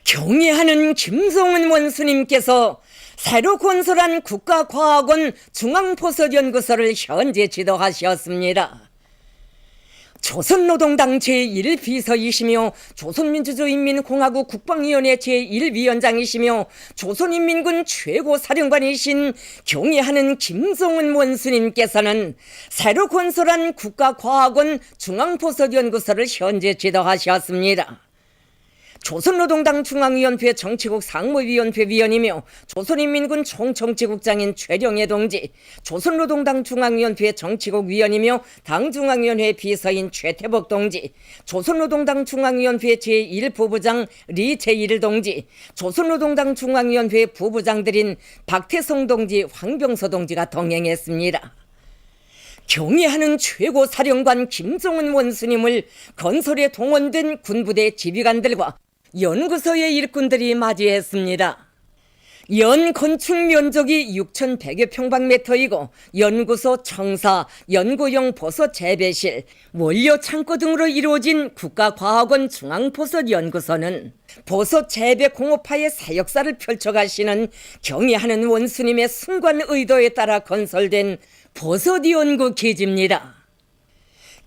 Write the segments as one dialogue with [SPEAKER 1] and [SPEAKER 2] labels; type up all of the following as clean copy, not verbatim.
[SPEAKER 1] 경애하는 김성은 원수님께서 새로 건설한 국가과학원 중앙보석연구소를 현재 지도하셨습니다. 조선노동당 제1비서이시며 조선민주주의인민공화국 국방위원회 제1위원장이시며 조선인민군 최고사령관이신 경애하는 김성은 원수님께서는 새로 건설한 국가과학원 중앙보석연구소를 현재 지도하셨습니다. 조선노동당 중앙위원회 정치국 상무위원회 위원이며 조선인민군 총정치국장인 최령해 동지, 조선노동당 중앙위원회 정치국 위원이며 당중앙위원회 비서인 최태복 동지, 조선노동당 중앙위원회 제1부부장 리재일 동지, 조선노동당 중앙위원회 부부장들인 박태성 동지, 황병서 동지가 동행했습니다. 경애하는 최고사령관 김성은 원수님을 건설에 동원된 군부대 지휘관들과 연구소의 일꾼들이 맞이했습니다. 연 건축 면적이 6,100여 평방미터이고 연구소, 청사, 연구용 보석 재배실, 원료 창고 등으로 이루어진 국가과학원 중앙보석연구소는 보석 재배 공업화의 새 역사를 펼쳐가시는 경애하는 원수님의 순관 의도에 따라 건설된 보석연구 기지입니다.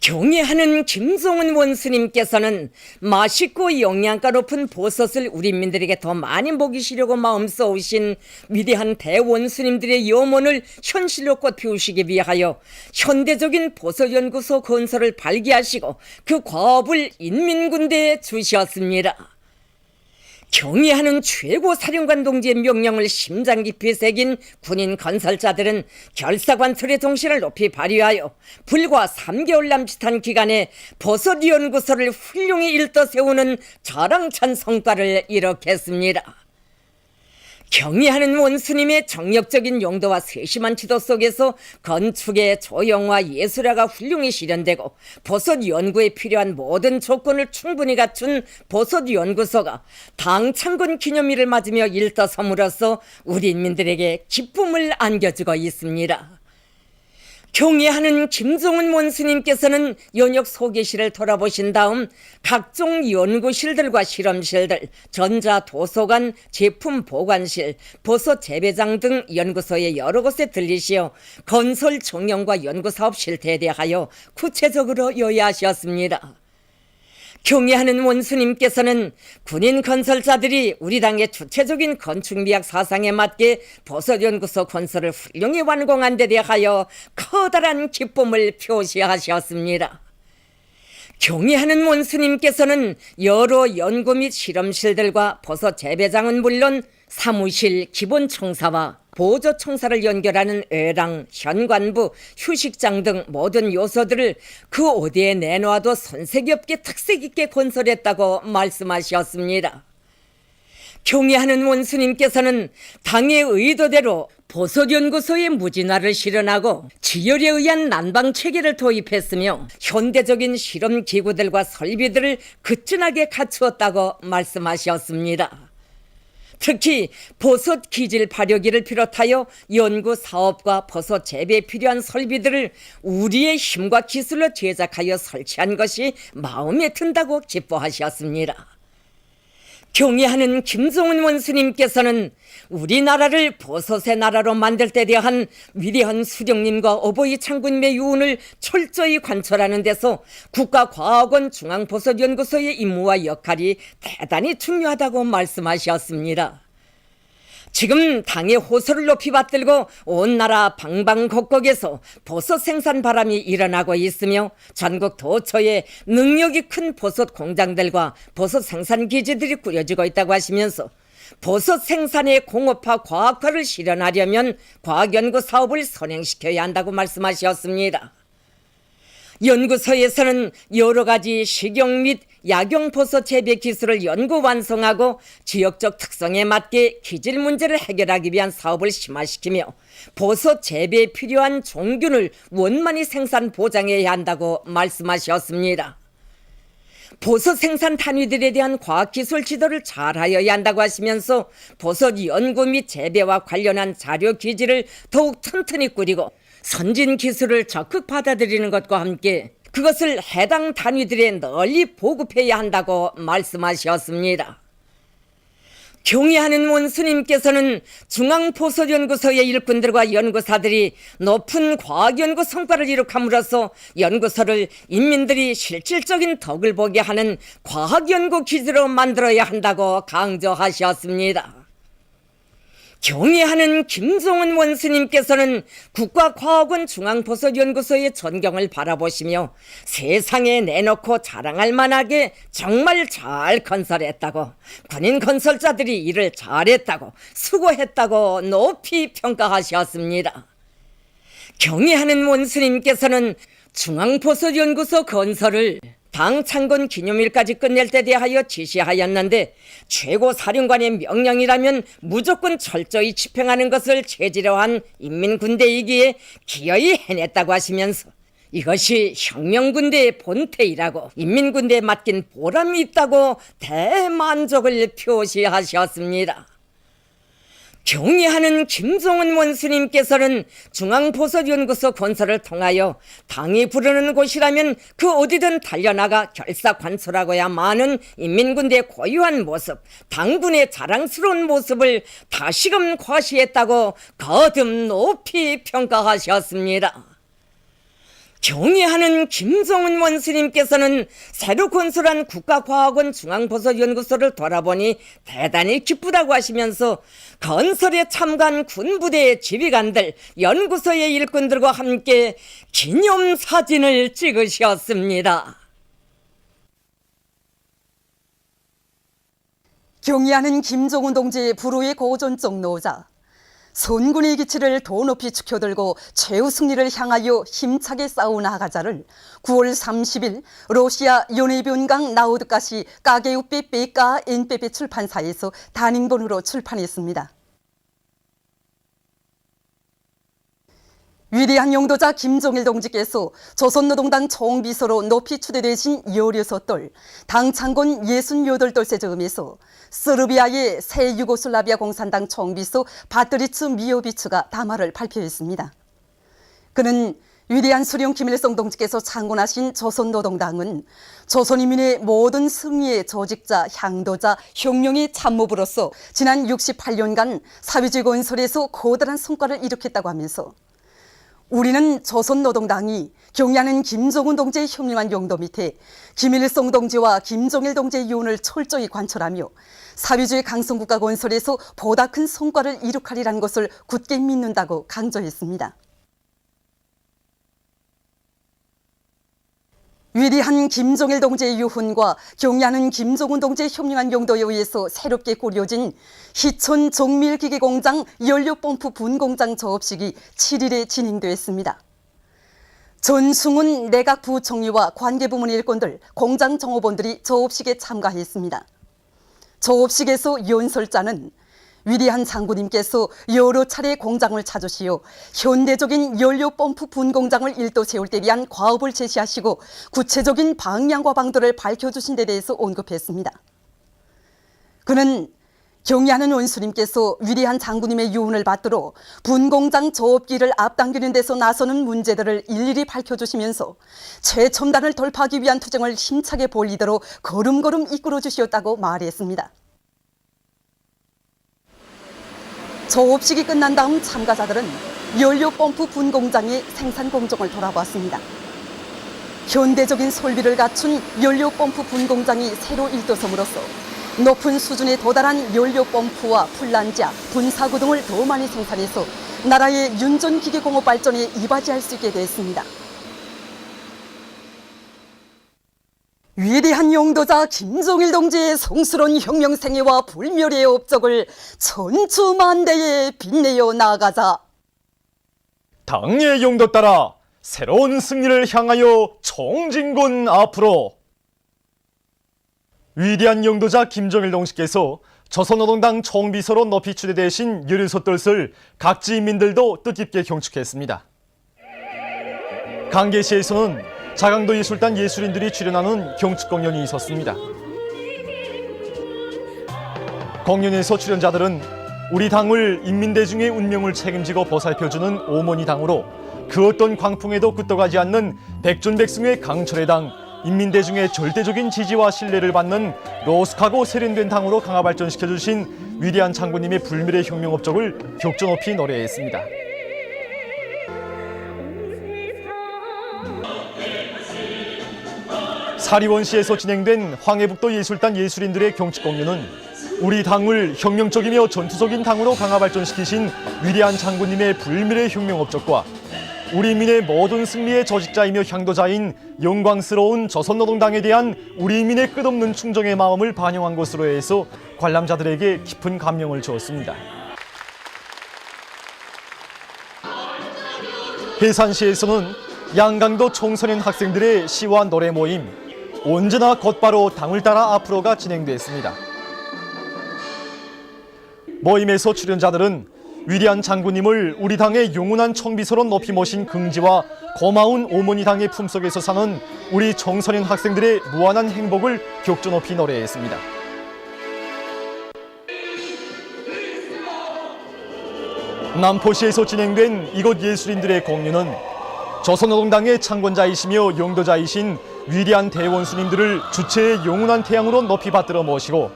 [SPEAKER 1] 경애하는 김성은 원수님께서는 맛있고 영양가 높은 보석을 우리민들에게 더 많이 먹이시려고 마음 써오신 위대한 대원수님들의 염원을 현실로 꽃피우시기 위하여 현대적인 보석연구소 건설을 발기하시고 그 과업을 인민군대에 주셨습니다. 경애하는 최고사령관 동지의 명령을 심장 깊이 새긴 군인 건설자들은 결사관철의 정신을 높이 발휘하여 불과 3개월 남짓한 기간에 보석연구소를 훌륭히 일떠 세우는 자랑찬 성과를 이룩했습니다. 경애하는 원수님의 정력적인 용도와 세심한 지도 속에서 건축의 조형화 예술화가 훌륭히 실현되고 보석 연구에 필요한 모든 조건을 충분히 갖춘 보석 연구소가 당 창건 기념일을 맞으며 일떠섬으로써 우리 인민들에게 기쁨을 안겨주고 있습니다. 경애하는 김성은 원수님께서는 연역 소개실을 돌아보신 다음 각종 연구실들과 실험실들, 전자도서관, 제품보관실, 보석 재배장 등 연구소의 여러 곳에 들리시어 건설 정령과 연구사업 실태에 대하여 구체적으로 요야하셨습니다. 경애하는 원수님께서는 군인 건설자들이 우리 당의 주체적인 건축미학 사상에 맞게 보석연구소 건설을 훌륭히 완공한 데 대하여 커다란 기쁨을 표시하셨습니다. 경애하는 원수님께서는 여러 연구 및 실험실들과 보석 재배장은 물론 사무실, 기본청사와 보조청사를 연결하는 외랑, 현관부, 휴식장 등 모든 요소들을 그 어디에 내놓아도 손색이 없게 특색 있게 건설했다고 말씀하셨습니다. 경애하는 원수님께서는 당의 의도대로 보석연구소의 무진화를 실현하고 지열에 의한 난방체계를 도입했으며 현대적인 실험기구들과 설비들을 그튼하게 갖추었다고 말씀하셨습니다. 특히 보석 기질 발효기를 비롯하여 연구 사업과 보석 재배에 필요한 설비들을 우리의 힘과 기술로 제작하여 설치한 것이 마음에 든다고 기뻐하셨습니다. 경애하는 김성은 원수님께서는 우리나라를 보석의 나라로 만들 때 대한 위대한 수령님과 어버이 창군님의 유언을 철저히 관철하는 데서 국가과학원 중앙보석연구소의 임무와 역할이 대단히 중요하다고 말씀하셨습니다. 지금 당의 호소를 높이 받들고 온 나라 방방곡곡에서 보석 생산 바람이 일어나고 있으며 전국 도처에 능력이 큰 보석 공장들과 보석 생산 기지들이 꾸려지고 있다고 하시면서 보석 생산의 공업화 과학화를 실현하려면 과학연구 사업을 선행시켜야 한다고 말씀하셨습니다. 연구소에서는 여러 가지 식용 및 약용 보석 재배 기술을 연구 완성하고 지역적 특성에 맞게 기질 문제를 해결하기 위한 사업을 심화시키며 보석 재배에 필요한 종균을 원만히 생산 보장해야 한다고 말씀하셨습니다. 보석 생산 단위들에 대한 과학기술 지도를 잘하여야 한다고 하시면서 보석 연구 및 재배와 관련한 자료 기지를 더욱 튼튼히 꾸리고 선진 기술을 적극 받아들이는 것과 함께 그것을 해당 단위들에 널리 보급해야 한다고 말씀하셨습니다. 경애하는 원수님께서는 중앙보석연구소의 일꾼들과 연구사들이 높은 과학연구 성과를 이룩함으로써 연구소를 인민들이 실질적인 덕을 보게 하는 과학연구 기지로 만들어야 한다고 강조하셨습니다. 경애하는 김종은 원수님께서는 국가과학원 중앙보석연구소의 전경을 바라보시며 세상에 내놓고 자랑할 만하게 정말 잘 건설했다고, 군인 건설자들이 일을 잘했다고, 수고했다고 높이 평가하셨습니다. 경애하는 원수님께서는 중앙보석연구소 건설을 당 창건 기념일까지 끝낼 때 대하여 지시하였는데 최고 사령관의 명령이라면 무조건 철저히 집행하는 것을 체질로 한 인민군대이기에 기어이 해냈다고 하시면서 이것이 혁명군대의 본태이라고 인민군대에 맡긴 보람이 있다고 대만족을 표시하셨습니다. 경애하는 김종은 원수님께서는 중앙보석연구소 건설을 통하여 당이 부르는 곳이라면 그 어디든 달려나가 결사관sol하고야 많은 인민군대의 고유한 모습, 당군의 자랑스러운 모습을 다시금 과시했다고 거듭 높이 평가하셨습니다. 경애하는 김종은 원수님께서는 새로 건설한 국가과학원 중앙보석연구소를 돌아보니 대단히 기쁘다고 하시면서 건설에 참가한 군부대의 지휘관들, 연구소의 일꾼들과 함께 기념사진을 찍으셨습니다.
[SPEAKER 2] 경애하는 김종은 동지의 불후의 고전적 노자, 손군의 기치를 더 높이 축혀들고 최후 승리를 향하여 힘차게 싸워나가자를 9월 30일 러시아 연예변강 나우드가시 까게우페 빼까 엔페페 출판사에서 단행본으로 출판했습니다. 위대한 용도자 김종일 동지께서 조선노동당 총비서로 높이 추대되신 16돌, 당 창건 68돌째 즈음에서 서르비아의 새 유고슬라비아 공산당 총비서 바트리츠 미오비츠가 담화를 발표했습니다. 그는 위대한 수령 김일성 동지께서 창건하신 조선노동당은 조선인민의 모든 승리의 조직자, 향도자, 혁명의 참모부로서 지난 68년간 사회주의 건설에서 커다란 성과를 이룩했다고 하면서 우리는 조선노동당이 경애하는 김종은 동지의 혁명한 용도 밑에 김일성 동지와 김종일 동지의 유언을 철저히 관철하며 사회주의 강성국가 건설에서 보다 큰 성과를 이룩하리라는 것을 굳게 믿는다고 강조했습니다. 위대한 김종일 동지의 유훈과 경애하는 김종은 동지의 혁명한 용도에 의해서 새롭게 꾸려진 희촌 종밀기계공장 연료펌프 분공장 조업식이 7일에 진행되었습니다. 전승훈 내각 부총리와 관계부문 일꾼들, 공장 종업원들이 조업식에 참가했습니다. 조업식에서 연설자는 위대한 장군님께서 여러 차례 공장을 찾으시어 현대적인 연료펌프 분공장을 일도 세울 때 위한 과업을 제시하시고 구체적인 방향과 방도를 밝혀주신 데 대해서 언급했습니다. 그는 경애하는 원수님께서 위대한 장군님의 유언을 받들어 분공장 조업기를 앞당기는 데서 나서는 문제들을 일일이 밝혀주시면서 최첨단을 돌파하기 위한 투쟁을 힘차게 벌이도록 걸음걸음 이끌어주시었다고 말했습니다. 조업식이 끝난 다음 참가자들은 연료펌프 분공장의 생산 공정을 돌아보았습니다. 현대적인 설비를 갖춘 연료펌프 분공장이 새로 일도섬으로써 높은 수준에 도달한 연료펌프와 플란자, 분사구 등을 더 많이 생산해서 나라의 윤전기계공업 발전에 이바지할 수 있게 됐습니다. 위대한 용도자 김종일 동지의 성스러운 혁명생애와 불멸의 업적을 천추만대에 빛내어 나가자.
[SPEAKER 3] 당의 용도 따라 새로운 승리를 향하여 총진군 앞으로. 위대한 용도자 김종일 동지께서 조선노동당 총비서로 높이 추대되신 16돌을 각지 인민들도 뜻깊게 경축했습니다. 강계시에서는 자강도 예술단 예술인들이 출연하는 경축 공연이 있었습니다. 공연에서 출연자들은 우리 당을 인민대중의 운명을 책임지고 보살펴주는 오모니 당으로 그 어떤 광풍에도 끄떡하지 않는 백전백승의 강철의 당 인민대중의 절대적인 지지와 신뢰를 받는 로숙하고 세련된 당으로 강화 발전시켜주신 위대한 장군님의 불멸의 혁명 업적을 격조 높이 노래했습니다. 사리원시에서 진행된 황해북도 예술단 예술인들의 경축 공연은 우리 당을 혁명적이며 전투적인 당으로 강화 발전시키신 위대한 장군님의 불멸의 혁명 업적과 우리 인민의 모든 승리의 저직자이며 향도자인 영광스러운 조선노동당에 대한 우리 인민의 끝없는 충정의 마음을 반영한 것으로 해서 관람자들에게 깊은 감명을 주었습니다. 해산시에서는 양강도 청소년 학생들의 시와 노래 모임 언제나 곧바로 당을 따라 앞으로가 진행됐습니다. 모임에서 출연자들은 위대한 장군님을 우리 당의 영원한 청비서로 높이 모신 긍지와 고마운 어머니 당의 품속에서 사는 우리 청소년 학생들의 무한한 행복을 격조 높이 노래했습니다. 남포시에서 진행된 이곳 예술인들의 공연은 조선노동당의 창건자이시며 용도자이신 위대한 대원수님들을 주체의 영원한 태양으로 높이 받들어 모시고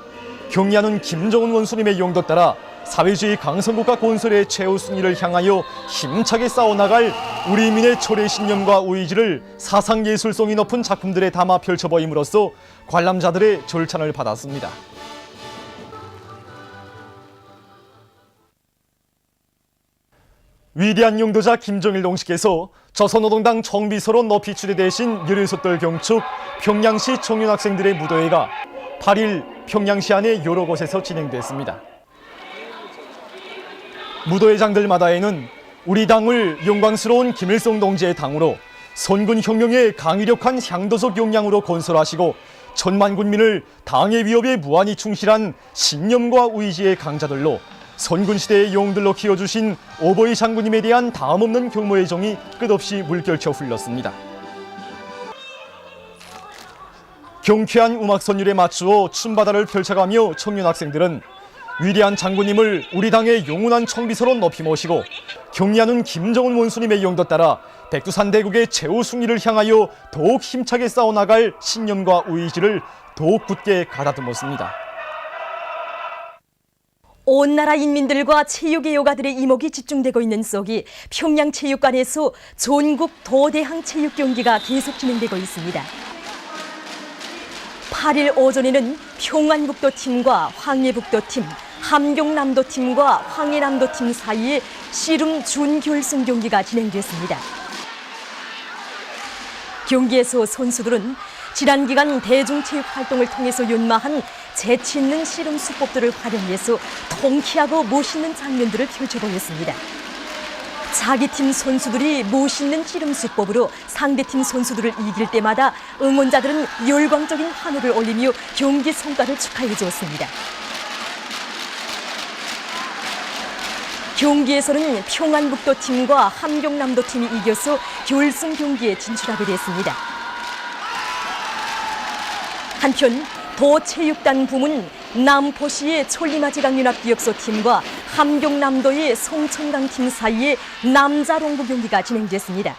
[SPEAKER 3] 경리하는 김정은 원수님의 용도 따라 사회주의 강성국가 건설의 최후 승리를 향하여 힘차게 싸워나갈 우리 인민의 철의 신념과 의지를 사상예술성이 높은 작품들에 담아 펼쳐보임으로써 관람자들의 절찬을 받았습니다. 위대한 용도자 김정일 동식께서 조선노동당 총비서로 높이 추대되신 16돌 경축 평양시 청년학생들의 무도회가 8일 평양시 안의 여러 곳에서 진행됐습니다. 무도회장들마다에는 우리 당을 영광스러운 김일성 동지의 당으로 선군혁명의 강위력한 향도적 역량으로 건설하시고 천만 군민을 당의 위협에 무한히 충실한 신념과 의지의 강자들로 선군시대의 영웅들로 키워주신 오보이 장군님에 대한 다음없는 경모의 정이 끝없이 물결쳐 흘렀습니다. 경쾌한 음악 선율에 맞추어 춤바다를 펼쳐가며 청년학생들은 위대한 장군님을 우리 당의 영원한 청비서로 높이 모시고 경리하는 김정은 원수님의 용도 따라 백두산 대국의 최후 승리를 향하여 더욱 힘차게 싸워나갈 신념과 의지를 더욱 굳게 가다듬었습니다.
[SPEAKER 4] 온 나라 인민들과 체육의 요가들의 이목이 집중되고 있는 속이 평양체육관에서 전국 도대항 체육 경기가 계속 진행되고 있습니다. 8일 오전에는 평안북도팀과 황해북도팀, 함경남도팀과 황해남도팀 사이에 씨름 준결승 경기가 진행됐습니다. 경기에서 선수들은 지난 기간 대중체육 활동을 통해서 연마한 재치 있는 씨름 수법들을 활용해서 통쾌하고 멋있는 장면들을 펼쳐보였습니다. 자기 팀 선수들이 멋있는 씨름 수법으로 상대팀 선수들을 이길 때마다 응원자들은 열광적인 환호를 올리며 경기 성과를 축하해 주었습니다. 경기에서는 평안북도팀과 함경남도팀이 이겨서 결승 경기에 진출하게 됐습니다. 한편 도체육단 부문 남포시의 촐리마지강연합기획소팀과 함경남도의 송천강팀 사이에 남자농구 경기가 진행됐습니다.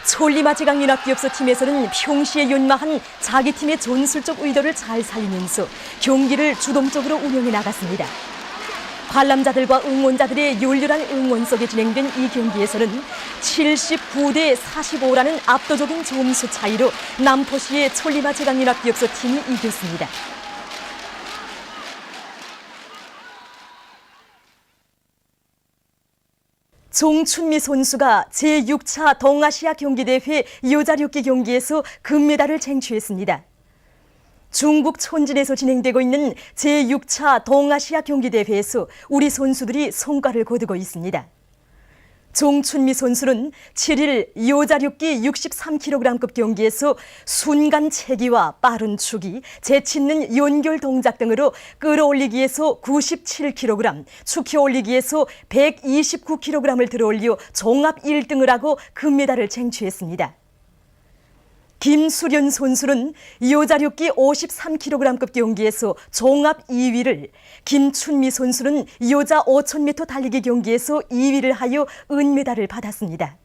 [SPEAKER 4] 촐리마지강연합기획소팀에서는 평시에 연마한 자기 팀의 전술적 의도를 잘 살리면서 경기를 주동적으로 운영해 나갔습니다. 관람자들과 응원자들의 열렬한 응원 속에 진행된 이 경기에서는 79대 45라는 압도적인 점수 차이로 남포시의 촐리마지강연합기획소팀이 이겼습니다. 종춘미 선수가 제6차 동아시아 경기대회 여자 류기 경기에서 금메달을 쟁취했습니다. 중국 촌진에서 진행되고 있는 제6차 동아시아 경기대회에서 우리 선수들이 성과를 거두고 있습니다. 종춘미 선수는 7일 여자 류기 63kg급 경기에서 순간 체기와 빠른 추기, 재치 있는 연결 동작 등으로 끌어올리기에서 97kg, 축혀 올리기에서 129kg을 들어올려 종합 1등을 하고 금메달을 쟁취했습니다. 김수련 선수는 여자 류기 53kg급 경기에서 종합 2위를, 김춘미 선수는 여자 5000m 달리기 경기에서 2위를 하여 은메달을 받았습니다.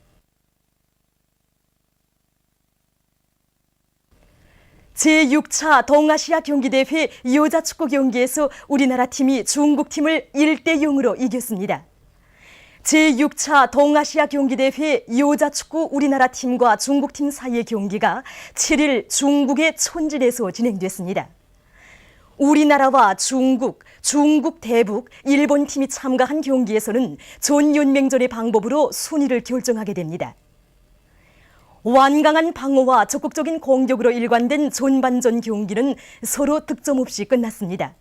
[SPEAKER 4] 제6차 동아시아 경기대회 여자축구 경기에서 우리나라 팀이 중국팀을 1대0으로 이겼습니다. 제6차 동아시아 경기대회 여자축구 우리나라 팀과 중국팀 사이의 경기가 7일 중국의 촌진에서 진행됐습니다. 우리나라와 중국, 중국 대북, 일본 팀이 참가한 경기에서는 전연맹전의 방법으로 순위를 결정하게 됩니다. 완강한 방어와 적극적인 공격으로 일관된 전반전 경기는 서로 득점 없이 끝났습니다.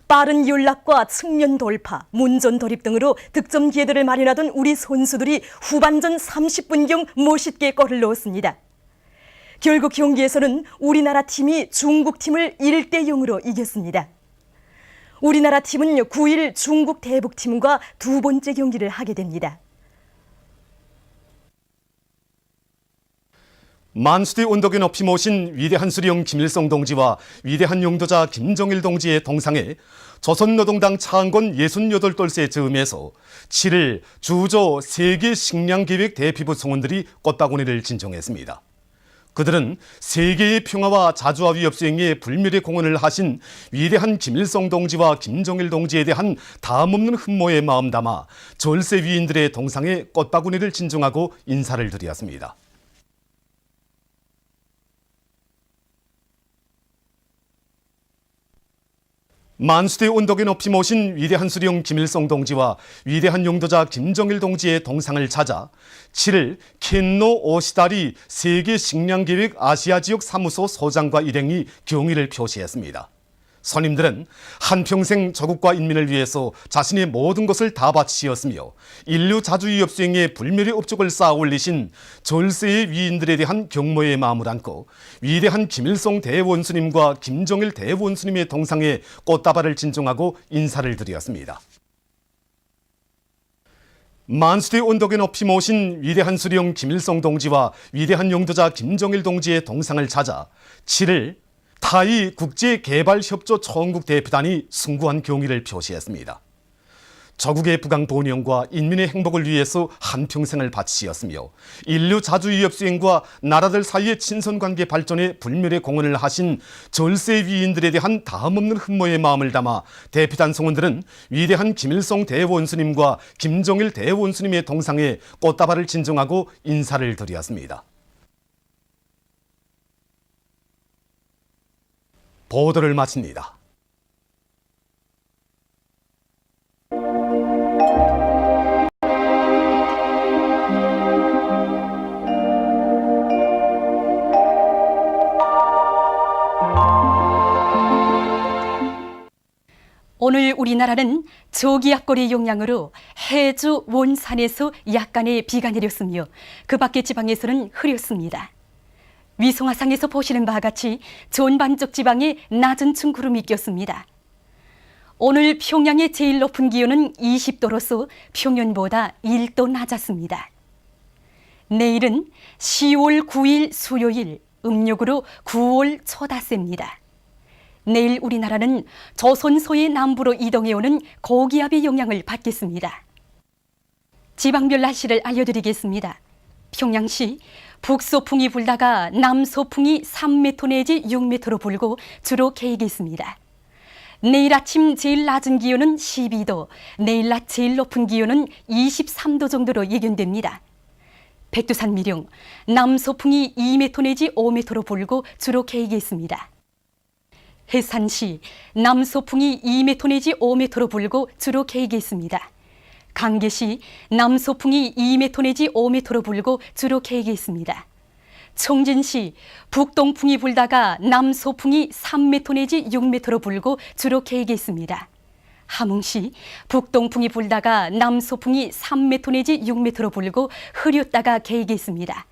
[SPEAKER 4] 빠른 연락과 측면 돌파, 문전 돌입 등으로 득점 기회들을 마련하던 우리 선수들이 후반전 30분경 멋있게 골을 넣었습니다. 결국 경기에서는 우리나라 팀이 중국 팀을 1대0으로 이겼습니다. 우리나라 팀은 9일 중국 대북팀과 두 번째 경기를 하게 됩니다.
[SPEAKER 3] 만수대 언덕에 높이 모신 위대한 수령 김일성 동지와 위대한 용도자 김정일 동지의 동상에 조선노동당 창건 68돌새 즈음에서 7일 주조 세계식량계획 대피부 성원들이 꽃바구니를 진정했습니다. 그들은 세계의 평화와 자주와 위협 수행에 불멸의 공헌을 하신 위대한 김일성 동지와 김정일 동지에 대한 다함없는 흠모의 마음 담아 절세 위인들의 동상에 꽃바구니를 진정하고 인사를 드렸습니다. 만수대 언덕에 높이 모신 위대한 수령 김일성 동지와 위대한 용도자 김정일 동지의 동상을 찾아 7일 켄노 오시다리 세계식량계획 아시아지역 사무소 소장과 일행이 경의를 표시했습니다. 선임들은 한평생 조국과 인민을 위해서 자신의 모든 것을 다 바치었으며 인류 자주위협 수행에 불멸의 업적을 쌓아 올리신 절세의 위인들에 대한 경모의 마음을 안고 위대한 김일성 대원수님과 김정일 대원수님의 동상에 꽃다발을 진정하고 인사를 드렸습니다. 만수대 언덕에 높이 모신 위대한 수령 김일성 동지와 위대한 용도자 김정일 동지의 동상을 찾아 7일 타이 국제개발협조 총국 대표단이 숭고한 경의를 표시했습니다. 조국의 부강 번영과 인민의 행복을 위해서 한평생을 바치었으며 인류 자주위협 수행과 나라들 사이의 친선관계 발전에 불멸의 공헌을 하신 절세 위인들에 대한 다함없는 흠모의 마음을 담아 대표단 성원들은 위대한 김일성 대원수님과 김정일 대원수님의 동상에 꽃다발을 진정하고 인사를 드렸습니다. 보도를 마칩니다.
[SPEAKER 2] 오늘 우리나라는 저기압골의 영향으로 해주 원산에서 약간의 비가 내렸으며 그 밖의 지방에서는 흐렸습니다. 위성화상에서 보시는 바와 같이 전반적 지방에 낮은 층 구름이 꼈습니다. 오늘 평양의 제일 높은 기온은 20도로서 평년보다 1도 낮았습니다. 내일은 10월 9일 수요일, 음력으로 9월 초닷새입니다. 내일 우리나라는 조선소의 남부로 이동해오는 고기압의 영향을 받겠습니다. 지방별 날씨를 알려드리겠습니다. 평양시 북소풍이 불다가 남소풍이 3m 내지 6m로 불고 주로 개이겠습니다. 내일 아침 제일 낮은 기온은 12도, 내일 낮 제일 높은 기온은 23도 정도로 예견됩니다. 백두산 미령, 남소풍이 2m 내지 5m로 불고 주로 개이겠습니다. 해산시, 남소풍이 2m 내지 5m로 불고 주로 개이겠습니다. 강계시, 남소풍이 2m 내지 5m로 불고 주로 개이겠습니다. 청진시, 북동풍이 불다가 남소풍이 3m 내지 6m로 불고 주로 개이겠습니다. 함흥시, 북동풍이 불다가 남소풍이 3m 내지 6m로 불고 흐렸다가 개이겠습니다.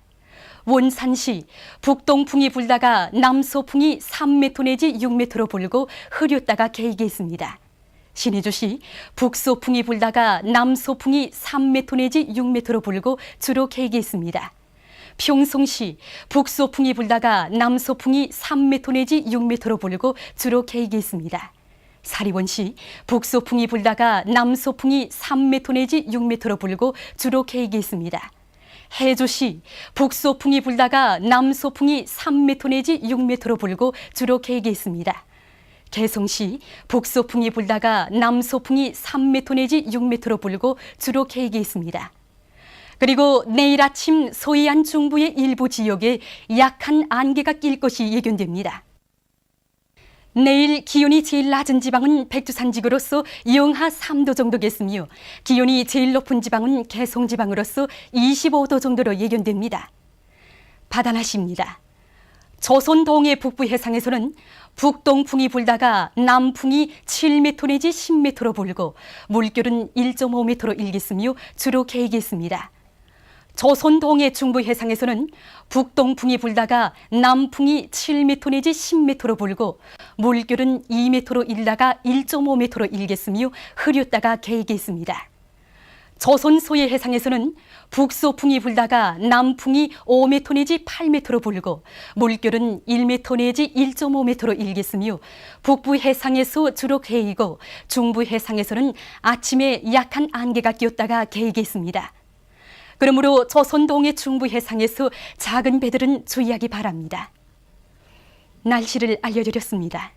[SPEAKER 2] 원산시, 북동풍이 불다가 남소풍이 3m 내지 6m로 불고 흐렸다가 개이겠습니다. 신의주시, 북소풍이 불다가 남소풍이 3m 내지 6m로 불고 주로 개이겠습니다. 평송시, 북소풍이 불다가 남소풍이 3m 내지 6m로 불고 주로 개이겠습니다. 사리원시, 북소풍이 불다가 남소풍이 3m 내지 6m로 불고 주로 개이겠습니다.
[SPEAKER 4] 해주시 북소풍이 불다가 남소풍이 3m 내지 6m로 불고 주로 계기했습니다. 개성시 북소풍이 불다가 남소풍이 3m 내지 6m로 불고 주로 계기했습니다. 그리고 내일 아침 서해안 중부의 일부 지역에 약한 안개가 낄 것이 예견됩니다. 내일 기온이 제일 낮은 지방은 백두산지구로서 영하 3도 정도겠으며 기온이 제일 높은 지방은 개성지방으로서 25도 정도로 예견됩니다. 바다날씨입니다. 조선 동해 북부 해상에서는 북동풍이 불다가 남풍이 7m 내지 10m로 불고 물결은 1.5m로 일겠으며 주로 개겠습니다. 조선 동해 중부 해상에서는 북동풍이 불다가 남풍이 7m 내지 10m로 불고 물결은 2m로 일다가 1.5m로 일겠으며 흐렸다가 개겠습니다. 조선 소해 해상에서는 북소풍이 불다가 남풍이 5m 내지 8m로 불고 물결은 1m 내지 1.5m로 일겠으며 북부 해상에서 주로 개이고 중부 해상에서는 아침에 약한 안개가 꼈다가 개겠습니다. 그러므로 조선 동해 중부 해상에서 작은 배들은 주의하기 바랍니다. 날씨를 알려드렸습니다.